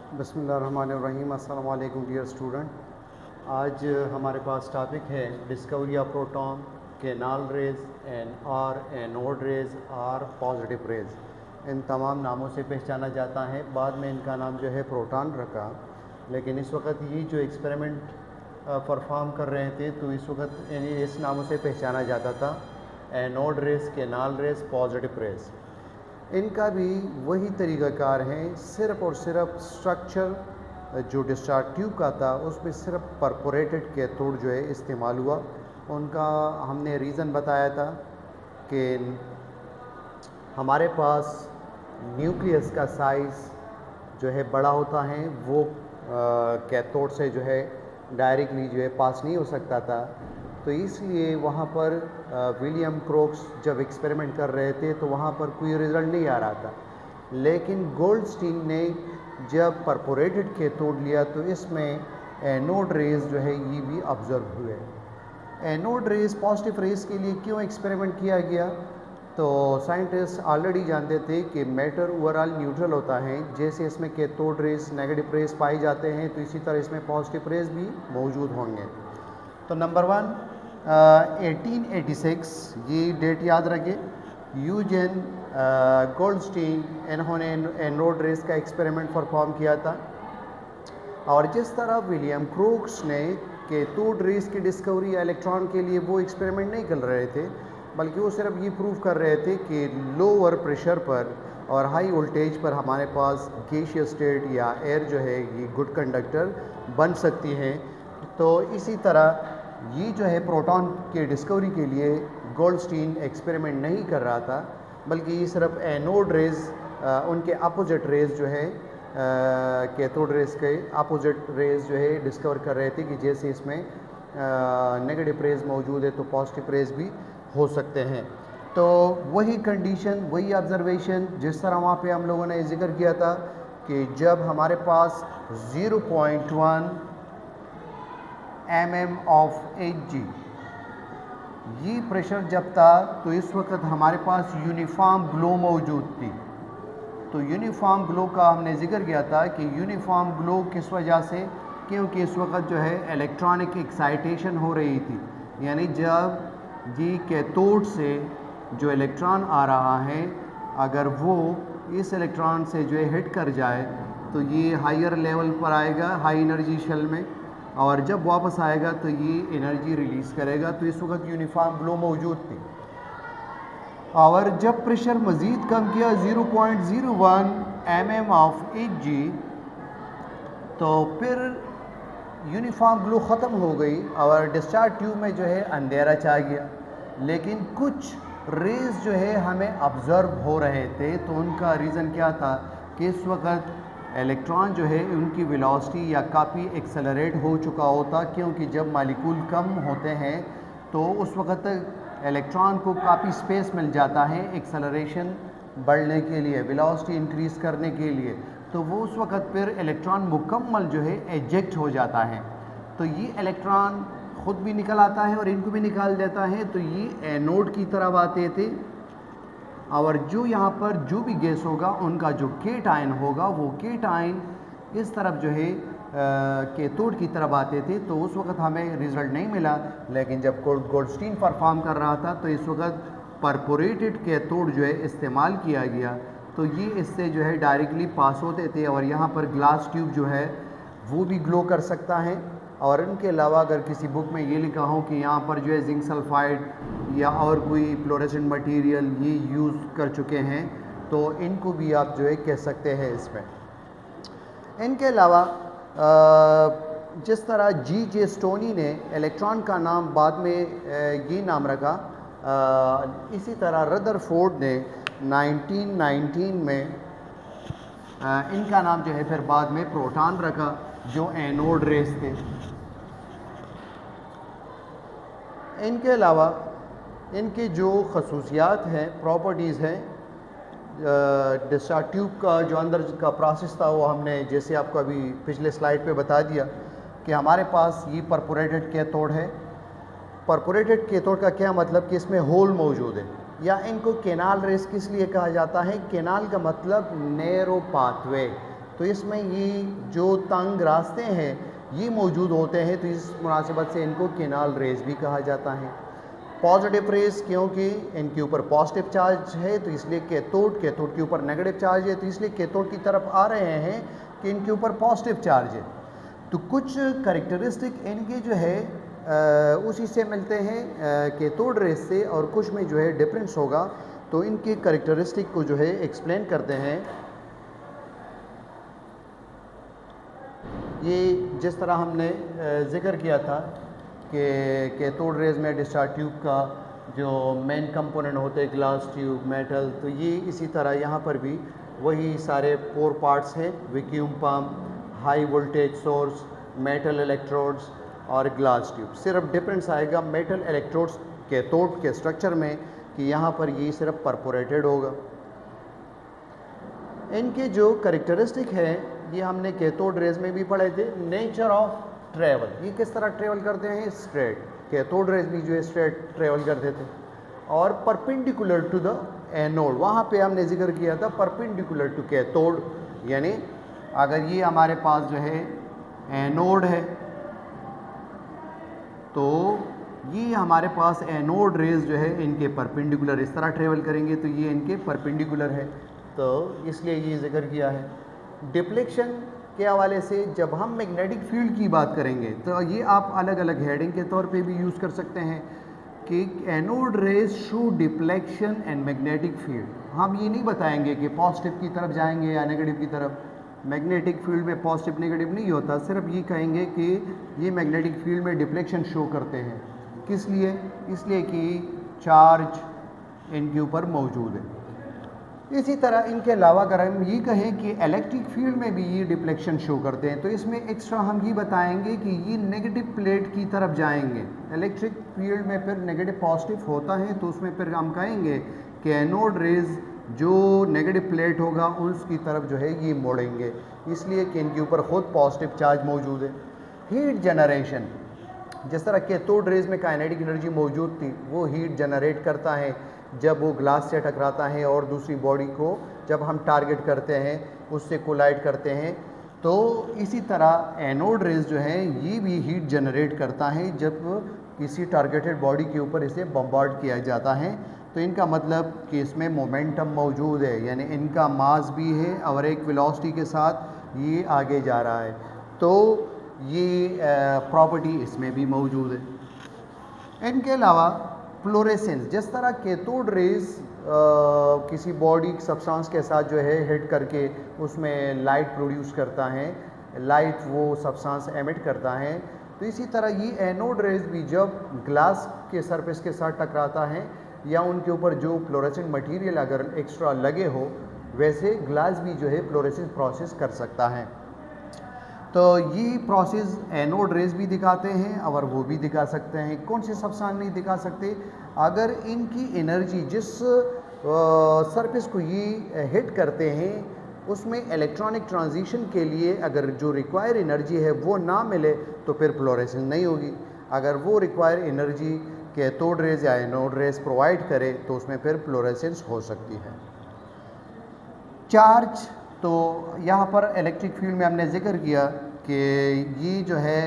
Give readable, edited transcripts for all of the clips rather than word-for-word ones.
बिस्मिल्लाहिर्रहमानिर्रहीम। अस्सलाम वालेकुम डियर स्टूडेंट। आज हमारे पास टॉपिक है discovery of proton, canal rays, anode rays और पॉजिटिव रेज। इन तमाम नामों से पहचाना जाता है। बाद में इनका नाम जो है प्रोटॉन रखा, लेकिन इस वक्त ये जो एक्सपेरिमेंट परफॉर्म कर रहे थे तो इस वक्त इस नामों से पहचाना जाता था, anode rays, canal raise, positive raise. इनका भी वही तरीक़ाकार है, सिर्फ़ और सिर्फ स्ट्रक्चर जो डिस्चार्ज ट्यूब का था उसमें सिर्फ परपोरेटेड कैथोड जो है इस्तेमाल हुआ। उनका हमने रीज़न बताया था कि हमारे पास न्यूक्लियस का साइज़ जो है बड़ा होता है, वो कैथोड से जो है डायरेक्टली जो है पास नहीं हो सकता था। तो इसलिए वहाँ पर विलियम क्रोक्स जब एक्सपेरिमेंट कर रहे थे तो वहाँ पर कोई रिज़ल्ट नहीं आ रहा था। लेकिन गोल्डस्टीन ने जब परपोरेटेड कैथोड लिया तो इसमें एनोड रेज जो है ये भी ऑब्ज़र्व हुए। एनोड रेज, पॉजिटिव रेज के लिए क्यों एक्सपेरिमेंट किया गया? तो साइंटिस्ट ऑलरेडी जानते थे कि मैटर ओवरऑल न्यूट्रल होता है। जैसे इसमें कैथोड रेज, नेगेटिव रेज पाए जाते हैं तो इसी तरह इसमें पॉजिटिव रेज भी मौजूद होंगे। तो नंबर 1, 1886, ये डेट याद रखें। यूजेन गोल्डस्टीन इन्होंने एनोड रेज का एक्सपेरिमेंट परफॉर्म किया था। और जिस तरह विलियम क्रोक्स ने कैथोड रेज की डिस्कवरी इलेक्ट्रॉन के लिए वो एक्सपेरिमेंट नहीं कर रहे थे, बल्कि वो सिर्फ ये प्रूव कर रहे थे कि लोअर प्रेशर पर और हाई वोल्टेज पर हमारे पास गैसियस स्टेट या एयर जो है ये गुड कंडक्टर बन सकती है। तो इसी तरह ये जो है प्रोटॉन के डिस्कवरी के लिए गोल्डस्टीन एक्सपेरिमेंट नहीं कर रहा था, बल्कि ये सिर्फ एनोड रेज, उनके अपोजिट रेज जो है कैथोड रेज के अपोजिट रेज जो है डिस्कवर कर रहे थे कि जैसे इसमें नेगेटिव रेज मौजूद है तो पॉजिटिव रेज भी हो सकते हैं। तो वही कंडीशन, वही ऑब्जर्वेशन जिस तरह वहाँ पे हम लोगों ने जिक्र किया था कि जब हमारे पास 0.1 mm ऑफ Hg ये प्रेशर जब था तो इस वक्त हमारे पास यूनिफॉर्म ग्लो मौजूद थी। तो यूनिफॉर्म ग्लो का हमने जिक्र किया था कि यूनिफॉर्म ग्लो किस वजह से, क्योंकि इस वक्त जो है इलेक्ट्रॉनिक एक्साइटेशन हो रही थी। यानी जब ये कैथोड से जो इलेक्ट्रॉन आ रहा है, अगर वो इस इलेक्ट्रॉन से जो है हिट कर जाए तो ये हायर लेवल पर आएगा, हाई एनर्जी शेल में, और जब वापस आएगा तो ये एनर्जी रिलीज़ करेगा। तो इस वक्त यूनिफॉर्म ग्लो मौजूद थी। और जब प्रेशर मज़ीद कम किया 0.01 mm ऑफ Hg, तो फिर यूनिफॉर्म ग्लो ख़त्म हो गई और डिस्चार्ज ट्यूब में जो है अंधेरा छा गया। लेकिन कुछ रेज जो है हमें ऑब्ज़र्व हो रहे थे। तो उनका रीज़न क्या था कि इस वक्त इलेक्ट्रॉन जो है उनकी वेलोसिटी या काफ़ी एक्सेलरेट हो चुका होता, क्योंकि जब मालिक्यूल कम होते हैं तो उस वक्त इलेक्ट्रॉन को काफ़ी स्पेस मिल जाता है एक्सेलरेशन बढ़ने के लिए, वेलोसिटी इंक्रीज़ करने के लिए। तो वो उस वक्त फिर इलेक्ट्रॉन मुकम्मल जो है एजेक्ट हो जाता है। तो ये इलेक्ट्रॉन ख़ुद भी निकल आता है और इनको भी निकाल देता है। तो ये एनोड की तरफ आते थे, और जो यहाँ पर जो भी गैस होगा उनका जो केटायन होगा वो केटायन इस तरफ जो है कैथोड की तरफ आते थे। तो उस वक्त हमें रिज़ल्ट नहीं मिला। लेकिन जब गोल्डस्टीन परफॉर्म कर रहा था तो इस वक्त परपोरेटेड कैथोड जो है इस्तेमाल किया गया, तो ये इससे जो है डायरेक्टली पास होते थे। और यहाँ पर ग्लास ट्यूब जो है वो भी ग्लो कर सकता है। और इनके अलावा अगर किसी बुक में ये लिखा हो कि यहाँ पर जो है जिंक सल्फाइड या और कोई फ्लोरेसेंट मटेरियल ये यूज़ कर चुके हैं, तो इनको भी आप जो है कह सकते हैं इसमें। इनके अलावा जिस तरह G.J. स्टोनी ने इलेक्ट्रॉन का नाम बाद में ये नाम रखा, इसी तरह रदरफोर्ड ने 1919 में इनका नाम जो है फिर बाद में प्रोटॉन रखा, जो एनोड रेज थे। इनके अलावा इनके जो खसूसियात हैं, प्रॉपर्टीज़ हैं, डिस्चार्ज ट्यूब का जो अंदर का प्रोसेस था वो हमने जैसे आपको अभी पिछले स्लाइड पे बता दिया कि हमारे पास ये परपोरेटेड कैथोड है। परपोरेटेड कैथोड का क्या मतलब कि इसमें होल मौजूद है, या इनको केनाल रेस किस लिए कहा जाता है? केनाल का मतलब नैरो पाथवे, तो इसमें ये जो तंग रास्ते हैं ये मौजूद होते हैं, तो इस मुनासिबत से इनको केनाल रेज भी कहा जाता है। पॉजिटिव रेज क्योंकि इनके ऊपर पॉजिटिव चार्ज है तो इसलिए कैथोड के ऊपर नेगेटिव चार्ज है, तो इसलिए कैथोड की तरफ आ रहे हैं कि इनके ऊपर पॉजिटिव चार्ज है। तो कुछ करेक्टरिस्टिक इनके जो है उसी से मिलते हैं कैथोड रेज से, और कुछ में जो है डिफरेंस होगा। तो इनके करेक्टरिस्टिक को जो है एक्सप्लेन करते हैं। ये जिस तरह हमने ज़िक्र किया था कि कैथोड रेज में डिस्चार्ज ट्यूब का जो मेन कंपोनेंट होते हैं ग्लास ट्यूब, मेटल, तो ये इसी तरह यहाँ पर भी वही सारे 4 पार्ट्स हैं, vacuum pump, high voltage source, metal electrodes और ग्लास ट्यूब। सिर्फ डिफरेंस आएगा मेटल इलेक्ट्रोड्स कैथोड के स्ट्रक्चर में कि यहाँ पर ये सिर्फ परपोरेटेड होगा। इनके जो करेक्टरिस्टिक है ये हमने कैथोड रेज में भी पढ़े थे। नेचर ऑफ ट्रेवल, ये किस तरह ट्रेवल करते हैं, स्ट्रेट। कैथोड रेज भी जो है स्ट्रेट ट्रेवल करते थे। और परपेंडिकुलर टू द एनोड, वहाँ पे हमने जिक्र किया था परपेंडिकुलर टू कैथोड, यानी अगर ये हमारे पास जो है एनोड है तो ये हमारे पास एनोड रेज जो है इनके परपेंडिकुलर इस तरह ट्रेवल करेंगे, तो ये इनके परपेंडिकुलर है, तो इसलिए ये जिक्र किया है। डिप्लेक्शन के हवाले से जब हम मैग्नेटिक फील्ड की बात करेंगे तो ये आप अलग अलग हेडिंग के तौर पे भी यूज़ कर सकते हैं कि anode rays show deflection and magnetic field. हम ये नहीं बताएंगे कि पॉजिटिव की तरफ जाएंगे या नेगेटिव की तरफ। मैग्नेटिक फील्ड में पॉजिटिव नेगेटिव नहीं होता, सिर्फ ये कहेंगे कि ये मैग्नेटिक फील्ड में डिप्लेक्शन शो करते हैं। किस लिए? इसलिए कि चार्ज इनके ऊपर मौजूद है। इसी तरह इनके अलावा अगर हम ये कहें कि इलेक्ट्रिक फील्ड में भी ये डिप्लेक्शन शो करते हैं, तो इसमें एक्स्ट्रा हम ये बताएंगे कि ये नेगेटिव प्लेट की तरफ जाएंगे। इलेक्ट्रिक फील्ड में फिर नेगेटिव पॉजिटिव होता है, तो उसमें फिर हम कहेंगे कि एनोड रेज जो नेगेटिव प्लेट होगा उसकी तरफ जो है ये मोड़ेंगे, इसलिए कि इनके ऊपर ख़ुद पॉजिटिव चार्ज मौजूद है। हीट जनरेशन, जिस तरह कैथोड रेज में काइनेटिक एनर्जी मौजूद थी, वो हीट जनरेट करता है जब वो ग्लास से टकराता है और दूसरी बॉडी को जब हम टारगेट करते हैं उससे कोलाइड करते हैं। तो इसी तरह एनोड रेज जो है ये भी हीट जनरेट करता है जब किसी टारगेटेड बॉडी के ऊपर इसे बम्बार्ड किया जाता है। तो इनका मतलब कि इसमें मोमेंटम मौजूद है, यानी इनका मास भी है और एक वेलोसिटी के साथ ये आगे जा रहा है, तो ये प्रॉपर्टी इसमें भी मौजूद है। इनके अलावा फ्लोरेसेंस, जिस तरह कैथोड रेज किसी बॉडी सब्सटेंस के साथ जो है हिट करके उसमें लाइट प्रोड्यूस करता है, लाइट वो सब्सटेंस एमिट करता है, तो इसी तरह ये एनोड रेज भी जब ग्लास के सरफेस के साथ टकराता है या उनके ऊपर जो फ्लोरेसेंट मटेरियल अगर एक्स्ट्रा लगे हो, वैसे ग्लास भी जो है फ्लोरेसेंस प्रोसेस कर सकता है। तो ये प्रोसेस एनोड रेज भी दिखाते हैं और वो भी दिखा सकते हैं। कौन से सब्सटेंस नहीं दिखा सकते? अगर इनकी एनर्जी जिस सरफेस को ये हिट करते हैं उसमें इलेक्ट्रॉनिक ट्रांजिशन के लिए अगर जो रिक्वायर एनर्जी है वो ना मिले तो फिर फ्लोरेसेंस नहीं होगी। अगर वो रिक्वायर एनर्जी कैथोड रेज या एनोड रेज प्रोवाइड करे तो उसमें फिर फ्लोरेसेंस हो सकती है। चार्ज, तो यहाँ पर इलेक्ट्रिक फील्ड में हमने जिक्र किया कि ये जो है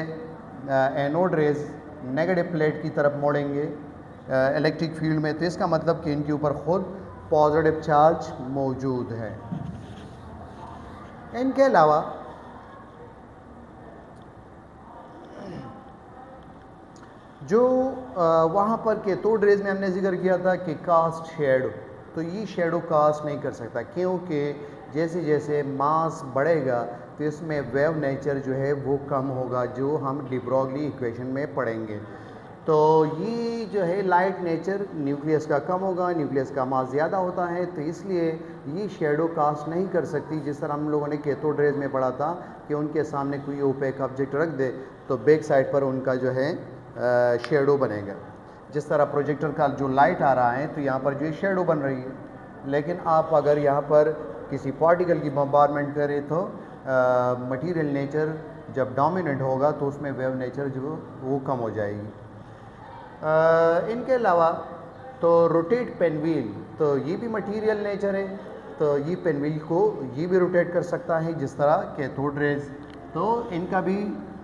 एनोड रेज नेगेटिव प्लेट की तरफ मोड़ेंगे इलेक्ट्रिक फील्ड में, तो इसका मतलब कि इनके ऊपर खुद पॉजिटिव चार्ज मौजूद है। इनके अलावा जो वहाँ पर कैथोड रेज में हमने जिक्र किया था कि कास्ट शेडो, तो ये शेडो कास्ट नहीं कर सकता, क्योंकि जैसे जैसे मास बढ़ेगा तो इसमें वेव नेचर जो है वो कम होगा, जो हम डी ब्रॉगली इक्वेशन में पढ़ेंगे। तो ये जो है लाइट नेचर न्यूक्लियस का कम होगा, न्यूक्लियस का मास ज़्यादा होता है, तो इसलिए ये शेडो कास्ट नहीं कर सकती। जिस तरह हम लोगों ने कैथोड रेज में पढ़ा था कि उनके सामने कोई ओपेक ऑब्जेक्ट रख दे तो बैक साइड पर उनका जो है शेडो बनेगा। जिस तरह प्रोजेक्टर का जो लाइट आ रहा है तो यहाँ पर जो है शेडो बन रही है, लेकिन आप अगर यहाँ पर किसी पार्टिकल की बम्बारमेंट करें तो मटेरियल नेचर जब डोमिनेंट होगा तो उसमें वेव नेचर जो वो कम हो जाएगी। इनके अलावा तो रोटेट पेन व्हील, तो ये भी मटेरियल नेचर है, तो ये पेनव्हील को ये भी रोटेट कर सकता है जिस तरह कैथोड रेज। तो इनका भी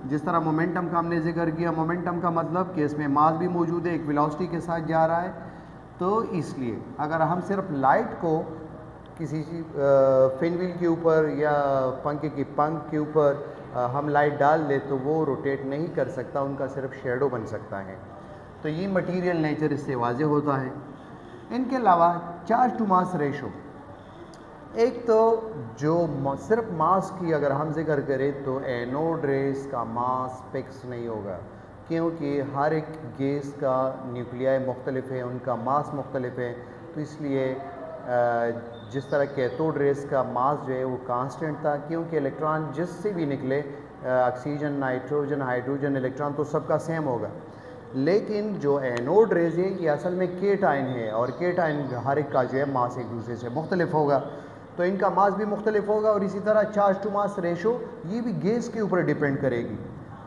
जिस तरह मोमेंटम का हमने जिक्र किया, मोमेंटम का मतलब कि इसमें मास भी मौजूद है, एक वेलोसिटी के साथ जा रहा है। तो इसलिए अगर हम सिर्फ लाइट को किसी पेनव्हील के ऊपर या पंखे की पंख के ऊपर हम लाइट डाल दे तो वो रोटेट नहीं कर सकता, उनका सिर्फ शेडो बन सकता है। तो ये मटेरियल नेचर इससे वाज़े होता है। इनके अलावा चार्ज टू मास रेशो, एक तो जो सिर्फ मास की अगर हम जिक्र करें तो एनोड रेस का मास फिक्स नहीं होगा, क्योंकि हर एक गैस का न्यूक्लियाई मुख्तलिफ है, उनका मास मुख्तलिफ है। तो इसलिए जिस तरह कैथोड रेस का मास जो है वो कांस्टेंट था, क्योंकि इलेक्ट्रॉन जिससे भी निकले ऑक्सीजन, नाइट्रोजन, हाइड्रोजन, इलेक्ट्रॉन तो सबका सेम होगा। लेकिन जो एनोड रेज है ये असल में केटाइन है, और केटाइन हर एक का जो है मास एक दूसरे से मुख्तलिफ होगा, तो इनका मास भी मुख्तलिफ होगा। और इसी तरह चार्ज टू मास रेशो ये भी गैस के ऊपर डिपेंड करेगी।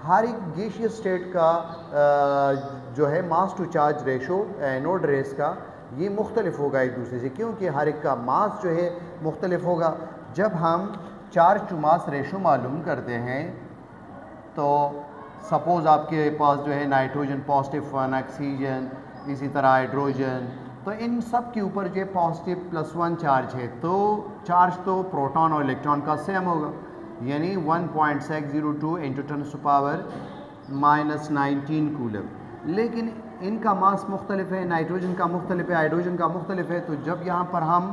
हर एक गैसियस स्टेट का जो है mass to charge ratio anode rays का ये मुख्तलिफ होगा एक दूसरे से, क्योंकि हर एक का मास जो है मुख्तलिफ होगा। जब हम चार्ज टू मास रेशो मालूम करते हैं तो सपोज़ आपके पास जो है नाइट्रोजन पॉजिटिव 1, ऑक्सीजन, इसी तरह हाइड्रोजन, तो इन सब के ऊपर जो है पॉजिटिव +1 चार्ज है, तो चार्ज तो प्रोटॉन और इलेक्ट्रॉन का सेम होगा, यानी 1.602 × 10⁻⁻19 कूलम। लेकिन इनका मास मुख्तलिफ है, नाइट्रोजन का मुख्तलिफ है, हाइड्रोजन का मुख्तलिफ है। तो जब यहाँ पर हम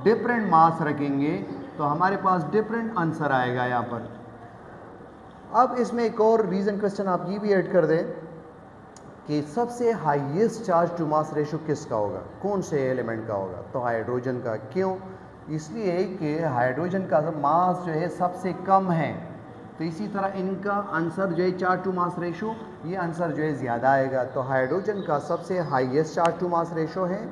डिफरेंट मास रखेंगे तो हमारे पास डिफरेंट आंसर आएगा यहाँ पर। अब इसमें एक और रीज़न क्वेश्चन आप ये भी ऐड कर दें कि सबसे highest charge to mass ratio किसका होगा, कौन से एलिमेंट का होगा? तो हाइड्रोजन का। क्यों? इसलिए कि हाइड्रोजन का मास जो है सबसे कम है, तो इसी तरह इनका आंसर जो है चार्ज टू मास रेशो, ये आंसर जो है ज़्यादा आएगा। तो हाइड्रोजन का सबसे highest charge to mass ratio है।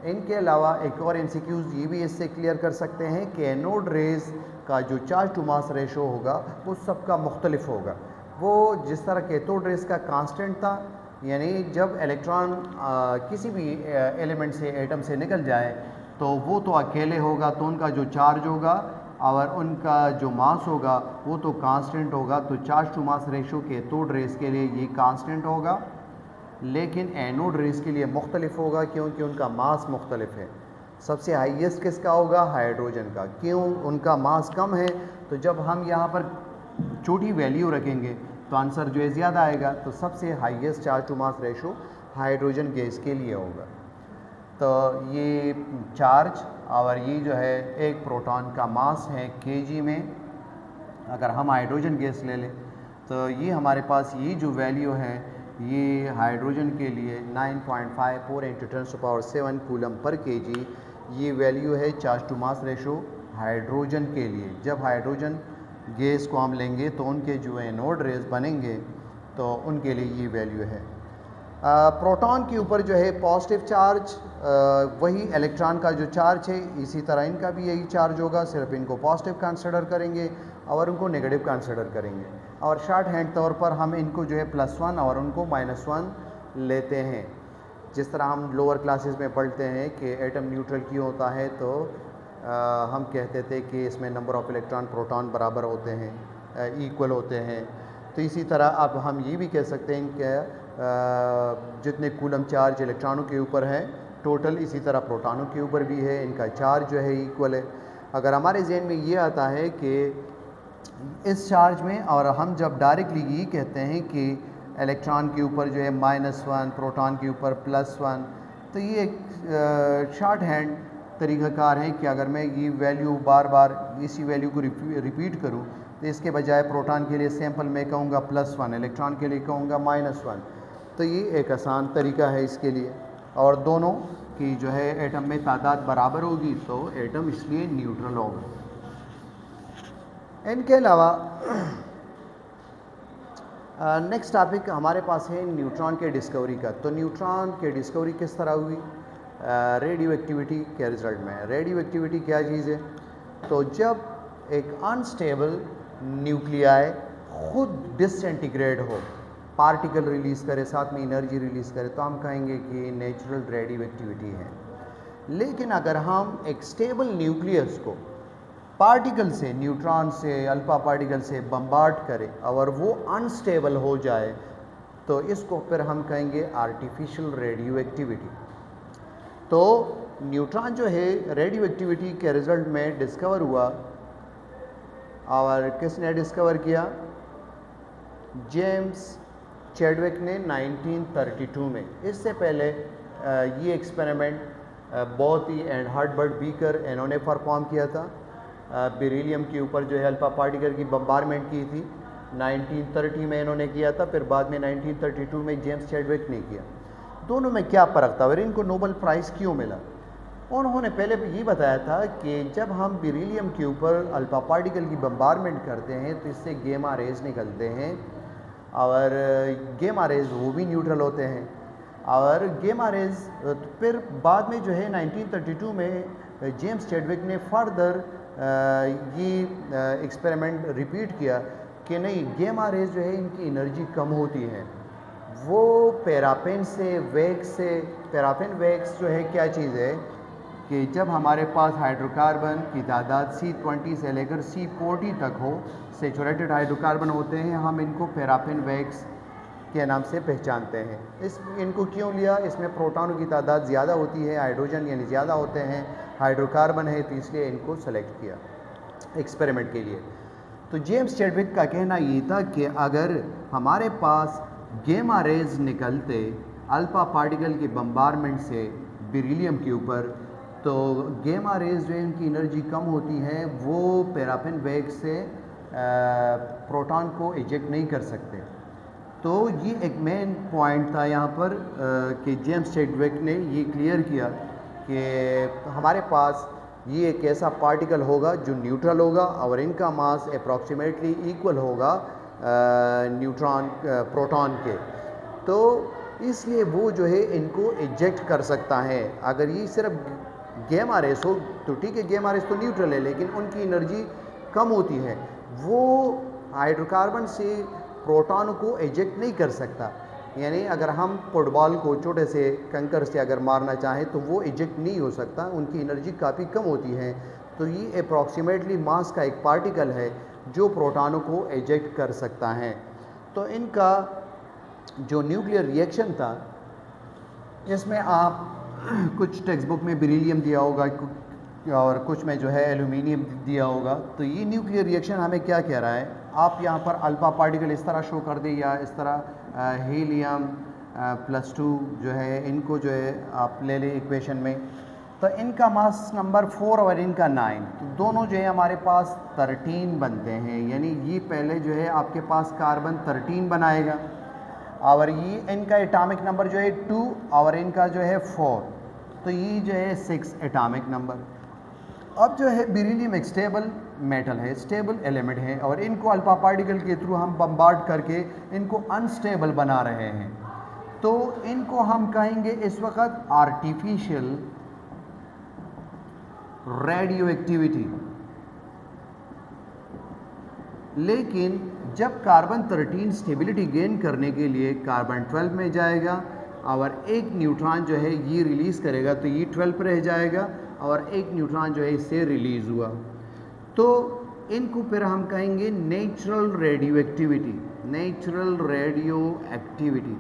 इनके अलावा एक और एमसीक्यूज़ ये भी इससे क्लियर कर सकते हैं कि एनोड रेज का जो चार्ज टू मास रेशो होगा वो सबका मुख्तलिफ होगा। वो जिस तरह कैथोड रेज का कांस्टेंट था, यानी जब इलेक्ट्रॉन किसी भी एलिमेंट से, एटम से निकल जाए तो वो तो अकेले होगा, तो उनका जो चार्ज होगा और उनका जो मास होगा वो तो कांस्टेंट होगा। तो charge to mass ratio cathode rays के लिए ये कांस्टेंट होगा, लेकिन एनोड रेज के लिए मुख्तलिफ होगा, क्योंकि उनका मास मुख्तलिफ है। सबसे हाईएस्ट किसका होगा? हाइड्रोजन का। क्यों? उनका मास कम है। तो जब हम यहाँ पर छोटी वैल्यू रखेंगे तो आंसर जो है ज़्यादा आएगा। तो सबसे highest charge to mass ratio hydrogen gas के लिए होगा। तो ये चार्ज और ये जो है एक प्रोटॉन का मास है केजी में। अगर हम हाइड्रोजन गैस ले लें तो ये हमारे पास ये जो वैल्यू है ये हाइड्रोजन के लिए 9.54 × 10⁻⁷ कूलम पर केजी ये वैल्यू है charge to mass ratio hydrogen के लिए। जब हाइड्रोजन गैस को हम लेंगे तो उनके जो एनोड रेज बनेंगे तो उनके लिए ये वैल्यू है। प्रोटॉन के ऊपर जो है पॉजिटिव चार्ज, वही इलेक्ट्रॉन का जो चार्ज है इसी तरह इनका भी यही चार्ज होगा, सिर्फ इनको पॉजिटिव कंसिडर करेंगे और उनको नेगेटिव कंसिडर करेंगे। और शॉर्ट हैंड तौर पर हम इनको जो है +1 और उनको -1 लेते हैं। जिस तरह हम लोअर क्लासेस में पढ़ते हैं कि एटम न्यूट्रल क्यों होता है, तो हम कहते थे कि इसमें नंबर ऑफ़ इलेक्ट्रॉन प्रोटॉन बराबर होते हैं, इक्वल होते हैं। तो इसी तरह अब हम ये भी कह सकते हैं कि जितने कूलम चार्ज इलेक्ट्रॉनों के ऊपर है टोटल, इसी तरह प्रोटॉनों के ऊपर भी है, इनका चार्ज जो है इक्वल है। अगर हमारे जहन में ये आता है कि इस चार्ज में, और हम जब डायरेक्टली ये कहते हैं कि इलेक्ट्रॉन के ऊपर जो है -1, प्रोटॉन के ऊपर +1, तो ये एक शॉर्ट हैंड तरीक़ाकार है कि अगर मैं ये वैल्यू बार बार इसी वैल्यू को रिपीट करूं तो इसके बजाय प्रोटॉन के लिए सैंपल में कहूँगा +1, इलेक्ट्रॉन के लिए कहूँगा -1। तो ये एक आसान तरीका है इसके लिए। और दोनों की जो है एटम में तादाद बराबर होगी तो एटम इसलिए न्यूट्रल होगा। इनके अलावा नेक्स्ट टॉपिक हमारे पास है न्यूट्रॉन के डिस्कवरी का। तो न्यूट्रॉन के डिस्कवरी किस तरह हुई? रेडियो एक्टिविटी के रिज़ल्ट में। रेडियो एक्टिविटी क्या चीज़ है? तो जब एक अनस्टेबल न्यूक्लियाई खुद डिसइंटीग्रेट हो, पार्टिकल रिलीज़ करे, साथ में एनर्जी रिलीज़ करे, तो हम कहेंगे कि नेचुरल रेडियो एक्टिविटी है। लेकिन अगर हम एक स्टेबल न्यूक्लियस को पार्टिकल से, न्यूट्रॉन से, अल्फा पार्टिकल से बम्बार्ड करें और वो अनस्टेबल हो जाए तो इसको फिर हम कहेंगे आर्टिफिशियल रेडियो एक्टिविटी। तो न्यूट्रॉन जो है रेडियो एक्टिविटी के रिज़ल्ट में डिस्कवर हुआ, और किसने डिस्कवर किया? जेम्स चैडविक ने 1932 में। इससे पहले ये experiment Bothi and Herbert beaker इन्होंने परफॉर्म किया था। बेरिलियम के ऊपर जो है अल्फा पार्टिकल की बम्बारमेंट की थी 1930 में इन्होंने किया था, फिर बाद में 1932 में जेम्स चैडविक ने किया। दोनों में क्या फ़र्क था और इनको नोबेल प्राइज़ क्यों मिला? उन्होंने पहले ये बताया था कि जब हम बेरिलियम के ऊपर अल्फा पार्टिकल की बम्बारमेंट करते हैं तो इससे गेमा रेज निकलते हैं, और गेमा रेज वो भी न्यूट्रल होते हैं, और गेमा रेज फिर बाद में जो है 1932 में जेम्स चैडविक ने फर्दर ये एक्सपेरिमेंट रिपीट किया कि नहीं, गेमा रेज जो है इनकी एनर्जी कम होती है। वो पैराफिन से, वैक्स से, पैराफिन वैक्स जो है क्या चीज़ है कि जब हमारे पास हाइड्रोकार्बन की तादाद C20 से लेकर C40 तक हो, सेचुरेटेड हाइड्रोकार्बन होते हैं, हम इनको पैराफिन वैक्स के नाम से पहचानते हैं। इनको क्यों लिया? इसमें प्रोटॉनों की तादाद ज़्यादा होती है, हाइड्रोजन यानी ज़्यादा होते हैं, हाइड्रोकार्बन है, तो इसलिए इनको सेलेक्ट किया एक्सपेरिमेंट के लिए। तो जेम्स चैडविक का कहना ये था कि अगर हमारे पास गेमा रेज निकलते अल्फा पार्टिकल के बम्बारमेंट से बेरिलियम के ऊपर, तो गेमा रेज जो इनकी एनर्जी कम होती है, वो पैराफिन वैक्स से प्रोटॉन को इजेक्ट नहीं कर सकते। तो ये एक मेन पॉइंट था यहाँ पर कि जेम्स चैडविक ने ये क्लियर किया कि हमारे पास ये एक ऐसा पार्टिकल होगा जो न्यूट्रल होगा और इनका मास अप्रॉक्सीमेटली इक्वल होगा न्यूट्रॉन प्रोटॉन के, तो इसलिए वो जो है इनको इजेक्ट कर सकता है। अगर ये सिर्फ गेमा रेस हो तो ठीक है, गेमा रेस तो न्यूट्रल है, लेकिन उनकी एनर्जी कम होती है, वो हाइड्रोकार्बन से प्रोटॉन को इजेक्ट नहीं कर सकता। यानी अगर हम फुटबॉल को छोटे से कंकर से अगर मारना चाहें तो वो इजेक्ट नहीं हो सकता, उनकी एनर्जी काफ़ी कम होती है। तो ये अप्रॉक्सीमेटली मास का एक पार्टिकल है जो प्रोटॉनों को इजेक्ट कर सकता है। तो इनका जो न्यूक्लियर रिएक्शन था, इसमें आप कुछ टेक्स्ट बुक में बेरिलियम दिया होगा और कुछ में जो है एल्यूमिनियम दिया होगा। तो ये न्यूक्लियर रिएक्शन हमें क्या कह रहा है? आप यहाँ पर अल्फा पार्टिकल इस तरह शो कर दें या इस तरह हीलियम +2 जो है, इनको जो है आप ले लें इक्वेशन में, तो इनका मास नंबर 4 और इनका 9, तो दोनों जो है हमारे पास 13 बनते हैं। यानी ये पहले जो है आपके पास कार्बन 13 बनाएगा, और ये इनका एटॉमिक नंबर जो है 2 और इनका जो है 4, तो ये जो है 6 एटॉमिक नंबर। अब जो है बेरिलियम एक स्टेबल मेटल है, स्टेबल एलिमेंट है, और इनको अल्फा पार्टिकल के थ्रू हम बम्बार्ड करके इनको अनस्टेबल बना रहे हैं। तो इनको हम कहेंगे इस वक्त आर्टिफिशियल रेडियो एक्टिविटी। लेकिन जब कार्बन 13 स्टेबिलिटी गेन करने के लिए कार्बन 12 में जाएगा और एक न्यूट्रॉन जो है ये रिलीज़ करेगा, तो ये 12 पर रह जाएगा और एक न्यूट्रॉन जो है इससे रिलीज़ हुआ, तो इनको फिर हम कहेंगे natural radio activity. Natural radio activity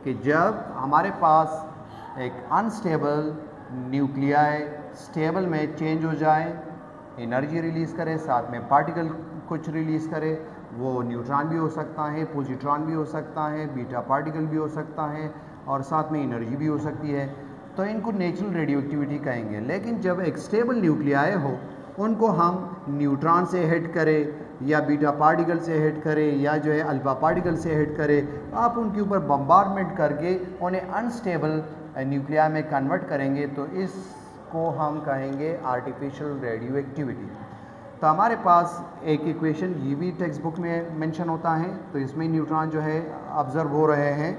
कि जब हमारे पास एक अनस्टेबल न्यूक्लियाई स्टेबल में चेंज हो जाए, एनर्जी रिलीज़ करे, साथ में पार्टिकल कुछ रिलीज़ करे, वो न्यूट्रॉन भी हो सकता है, पॉजिट्रॉन भी हो सकता है, बीटा पार्टिकल भी हो सकता है, और साथ में एनर्जी भी हो सकती है, तो इनको नेचुरल रेडियो एक्टिविटी कहेंगे। लेकिन जब एक स्टेबल न्यूक्लियाई हो, उनको हम न्यूट्रॉन से हिट करें या बीटा पार्टिकल से हिट करें या जो है अल्फा पार्टिकल से हिट करें, आप उनके ऊपर बम्बार्डमेंट करके उन्हें अनस्टेबल न्यूक्लियाई में कन्वर्ट करेंगे, तो इसको हम कहेंगे आर्टिफिशियल रेडियो एक्टिविटी। तो हमारे पास एक इक्वेशन ये भी टेक्स्ट बुक में मेंशन होता है, तो इसमें न्यूट्रॉन जो है ऑब्जर्व हो रहे हैं।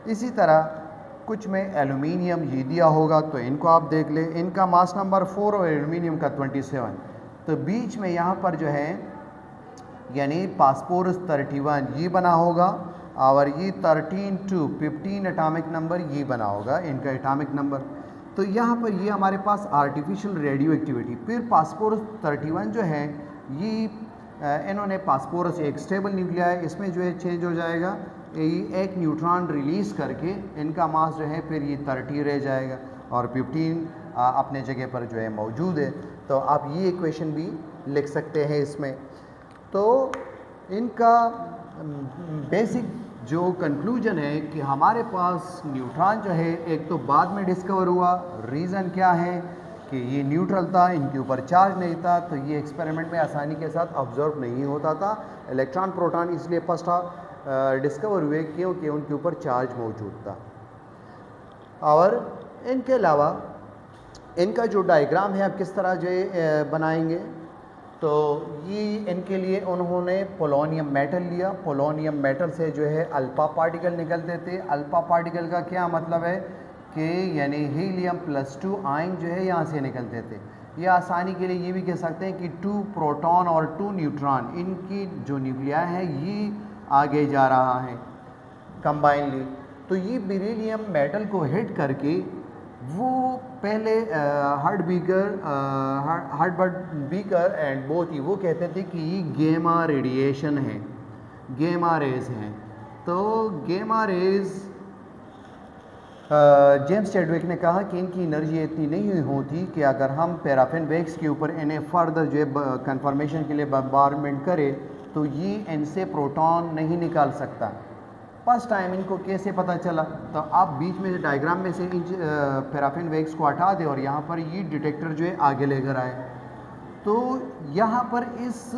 इसी तरह कुछ में एल्यूमिनियम ये दिया होगा, तो इनको आप देख लें, इनका मास नंबर 4 और एल्यूमिनियम का 27, तो बीच में यहाँ पर जो है यानी फास्फोरस 31 ये बना होगा, और ये 13 to 15 एटॉमिक नंबर ये बना होगा इनका एटॉमिक नंबर। तो यहाँ पर ये हमारे पास आर्टिफिशियल रेडियो एक्टिविटी। फिर फास्फोरस 31 जो है ये इन्होंने फास्फोरस एक स्टेबल न्यूक्लियाई, इसमें जो है चेंज हो जाएगा, ये एक न्यूट्रॉन रिलीज़ करके इनका मास जो है फिर ये 30 रह जाएगा और 15 अपने जगह पर जो है मौजूद है। तो आप ये इक्वेशन भी लिख सकते हैं इसमें। तो इनका बेसिक जो कंक्लूजन है कि हमारे पास न्यूट्रॉन जो है एक तो बाद में डिस्कवर हुआ, रीज़न क्या है कि ये न्यूट्रल था, इनके ऊपर चार्ज नहीं था, तो ये एक्सपेरिमेंट में आसानी के साथ ऑब्जर्व नहीं होता था। इलेक्ट्रॉन प्रोटॉन इसलिए फर्स्ट डिस्कवर हुए क्योंकि उनके ऊपर चार्ज मौजूद था। और इनके अलावा इनका जो डायग्राम है आप किस तरह जो बनाएंगे, तो ये इनके लिए उन्होंने पोलोनियम मेटल लिया। पोलोनियम मेटल से जो है अल्फा पार्टिकल निकलते थे। अल्फा पार्टिकल का क्या मतलब है कि यानी हीलियम +2 आयन जो है यहाँ से निकलते थे। ये आसानी के लिए ये भी कह सकते हैं कि 2 प्रोटॉन और 2 न्यूट्रॉन, इनकी जो न्यूक्लियाई है ये आगे जा रहा है कंबाइनली। तो ये बेरिलियम मेटल को हिट करके वो पहले हर्टबर्ट बीकर एंड बोथ ही वो कहते थे कि ये गेमा रेडिएशन है, गेमा रेज हैं। तो गेमा रेज जेम्स चैडविक ने कहा कि इनकी एनर्जी इतनी नहीं होती कि अगर हम पैराफिन वैक्स के ऊपर इन्हें फर्दर जो है कन्फर्मेशन के लिए बम्बार्डमेंट करें तो ये इनसे प्रोटॉन नहीं निकाल सकता। फर्स्ट टाइम इनको कैसे पता चला, तो आप बीच में डायग्राम में से इन पैराफिन वैक्स को हटा दें और यहाँ पर ये डिटेक्टर जो है आगे लेकर आए। तो यहाँ पर इस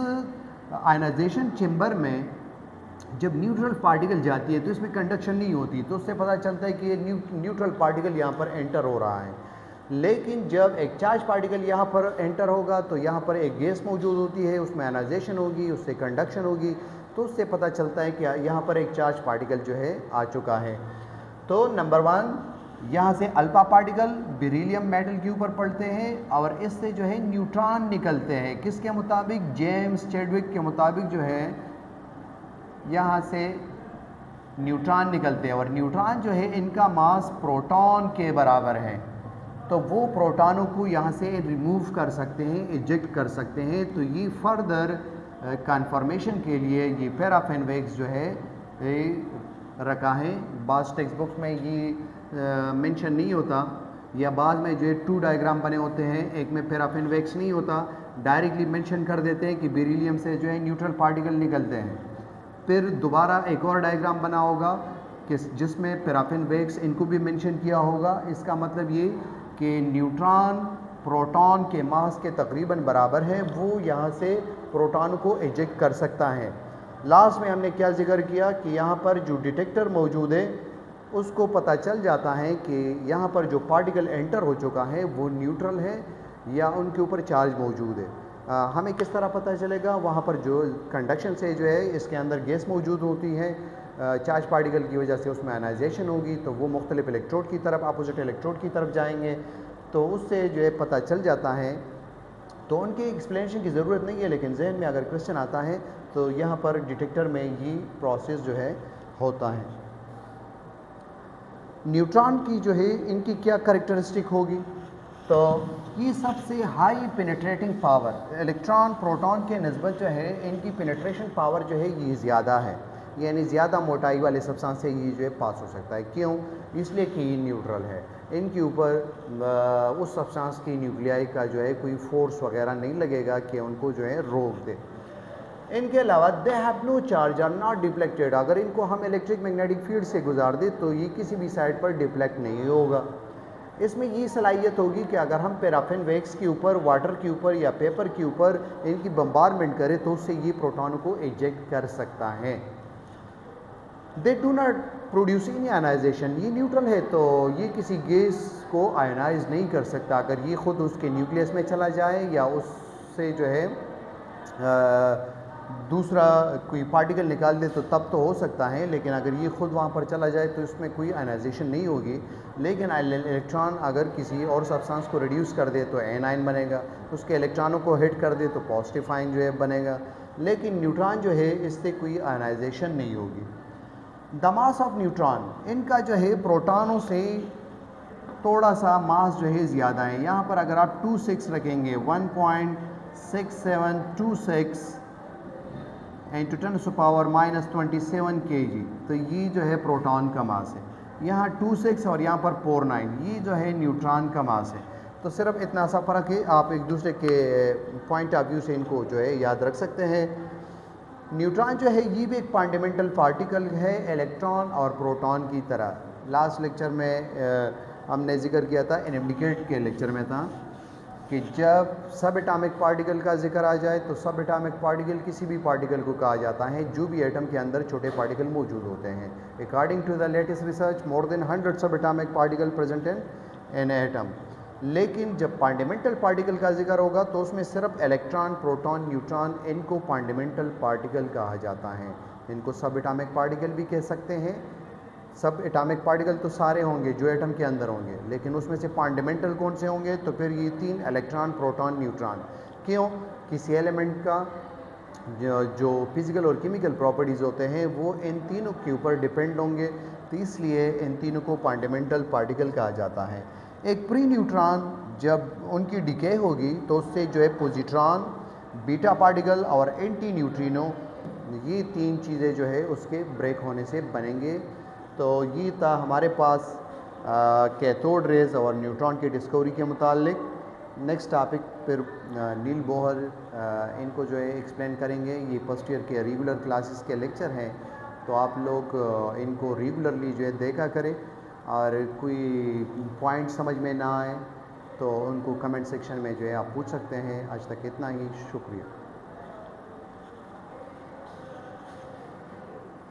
आयनाइजेशन चेम्बर में जब न्यूट्रल पार्टिकल जाती है तो इसमें कंडक्शन नहीं होती, तो उससे पता चलता है कि ये न्यूट्रल पार्टिकल यहाँ पर एंटर हो रहा है। लेकिन जब एक चार्ज पार्टिकल यहाँ पर एंटर होगा तो यहाँ पर एक गैस मौजूद होती है, उसमें आयनाइजेशन होगी, उससे कंडक्शन होगी, तो उससे पता चलता है कि यहाँ पर एक चार्ज पार्टिकल जो है आ चुका है। तो नंबर 1 यहाँ से अल्फा पार्टिकल बेरिलियम मेटल के ऊपर पड़ते हैं और इससे जो है न्यूट्रॉन निकलते हैं। किसके मुताबिक? जेम्स चैडविक के मुताबिक जो है यहाँ से न्यूट्रॉन निकलते हैं और न्यूट्रॉन जो है इनका मास प्रोटॉन के बराबर है, तो वो प्रोटॉनों को यहाँ से रिमूव कर सकते हैं, इजेक्ट कर सकते हैं। तो ये फर्दर कन्फर्मेशन के लिए ये पैराफिन वैक्स जो है रखा है। बास टेक्स्ट बुक्स में ये मेंशन नहीं होता, या बाद में जो है 2 डायग्राम बने होते हैं, एक में पैराफिन वैक्स नहीं होता, डायरेक्टली मेंशन कर देते हैं कि बेरिलियम से जो है न्यूट्रल पार्टिकल निकलते हैं। फिर दोबारा एक और डायग्राम बना होगा कि जिसमें पैराफिन वैक्स इनको भी मेंशन किया होगा। इसका मतलब ये कि न्यूट्रॉन प्रोटॉन के मास के तकरीबन बराबर है, वो यहाँ से प्रोटॉन को इजेक्ट कर सकता है। लास्ट में हमने क्या जिक्र किया कि यहाँ पर जो डिटेक्टर मौजूद है उसको पता चल जाता है कि यहाँ पर जो पार्टिकल एंटर हो चुका है वो न्यूट्रल है या उनके ऊपर चार्ज मौजूद है। हमें किस तरह पता चलेगा? वहाँ पर जो कंडक्शन से जो है इसके अंदर गैस मौजूद होती है, चार्ज पार्टिकल की वजह से उसमें आयनाइजेशन होगी, तो वो मुख्तलिफ इलेक्ट्रोड की तरफ, अपोजिट इलेक्ट्रोड की तरफ जाएंगे, तो उससे जो है पता चल जाता है। तो उनकी एक्सप्लेनेशन की ज़रूरत नहीं है, लेकिन जहन में अगर क्वेश्चन आता है तो यहाँ पर डिटेक्टर में ये प्रोसेस जो है होता है। न्यूट्रॉन की जो है इनकी क्या करैक्टरिस्टिक होगी? तो ये सबसे high penetrating power, electron proton के निस्बत जो है इनकी पेनिट्रेशन पावर जो है ये ज़्यादा है, यानी ज़्यादा मोटाई वाले सब्सटेंस से ये जो है पास हो सकता है। क्यों? इसलिए कि ये न्यूट्रल है, इनके ऊपर उस सब्सटेंस की न्यूक्लियाई का जो है कोई फोर्स वगैरह नहीं लगेगा कि उनको जो है रोक दे। इनके अलावा they have no charge, are not deflected. अगर इनको हम इलेक्ट्रिक मैग्नेटिक फील्ड से गुजार दें तो ये किसी भी साइड पर डिफ्लेक्ट नहीं होगा। इसमें ये सलाहियत होगी कि अगर हम पैराफिन वैक्स के ऊपर, वाटर के ऊपर या पेपर के ऊपर इनकी बम्बारमेंट करें तो उससे ये प्रोटॉन को इजेक्ट कर सकता है। They do not produce any ionisation, ये न्यूट्रल है तो ये किसी गैस को आयनाइज नहीं कर सकता। अगर ये ख़ुद उसके न्यूक्लियस में चला जाए या उससे जो है दूसरा कोई पार्टिकल निकाल दे तो तब तो हो सकता है, लेकिन अगर ये ख़ुद वहाँ पर चला जाए तो इसमें कोई आयनाइजेशन नहीं होगी। लेकिन इलेक्ट्रॉन अगर किसी और सब्सटेंस को रिड्यूस कर दे तो एनाइन बनेगा, उसके इलेक्ट्रॉनों को हिट कर दे तो पॉजिटिव आयन जो है बनेगा। लेकिन न्यूट्रॉन जो है इससे कोई आयनाइजेशन नहीं होगी। द मास ऑफ न्यूट्रॉन, इनका जो है प्रोटॉनों से थोड़ा सा मास जो है ज़्यादा है। यहाँ पर अगर आप 26 रखेंगे 1.6726 इंटू 10⁻⁻27 kg, तो ये जो है प्रोटॉन का मास है। यहाँ 26 और यहाँ पर 49, ये जो है न्यूट्रॉन का मास है। तो सिर्फ इतना सा फ़र्क है, आप एक दूसरे के पॉइंट ऑफ व्यू से इनको जो है याद रख सकते हैं। न्यूट्रॉन जो है ये भी एक फंडामेंटल पार्टिकल है इलेक्ट्रॉन और प्रोटॉन की तरह। लास्ट लेक्चर में हमने जिक्र किया था, इनएप्लीकेट के लेक्चर में था कि जब सब एटॉमिक पार्टिकल का जिक्र आ जाए तो सब एटॉमिक पार्टिकल किसी भी पार्टिकल को कहा जाता है जो भी एटम के अंदर छोटे पार्टिकल मौजूद होते हैं। According to the latest research more than 100 subatomic particle present in an atom. लेकिन जब फंडामेंटल पार्टिकल का जिक्र होगा तो उसमें सिर्फ इलेक्ट्रॉन, प्रोटॉन, न्यूट्रॉन, इनको फंडामेंटल पार्टिकल कहा जाता है। इनको सब एटॉमिक पार्टिकल भी कह सकते हैं। सब एटॉमिक पार्टिकल तो सारे होंगे जो एटम के अंदर होंगे, लेकिन उसमें से फंडामेंटल कौन से होंगे? तो फिर ये 3 इलेक्ट्रॉन, प्रोटॉन, न्यूट्रॉन। क्यों? किसी एलिमेंट का जो फिज़िकल और केमिकल प्रॉपर्टीज़ होते हैं वो इन तीनों के ऊपर डिपेंड होंगे, तो इसलिए इन तीनों को फंडामेंटल पार्टिकल कहा जाता है। एक प्री न्यूट्रॉन जब उनकी डिके होगी तो उससे जो है पॉजिट्रॉन, बीटा पार्टिकल और एंटी न्यूट्रिनो, ये 3 चीज़ें जो है उसके ब्रेक होने से बनेंगे। तो ये था हमारे पास कैथोड रेज और न्यूट्रॉन की डिस्कवरी के मुतालिक। नेक्स्ट टॉपिक फिर नील बोहर इनको जो है एक्सप्लेन करेंगे। ये फर्स्ट ईयर के रेगुलर क्लासेस के लेक्चर हैं, तो आप लोग इनको रेगुलरली जो है देखा करें, और कोई पॉइंट समझ में ना आए तो उनको कमेंट सेक्शन में जो है आप पूछ सकते हैं। आज तक इतना ही, शुक्रिया।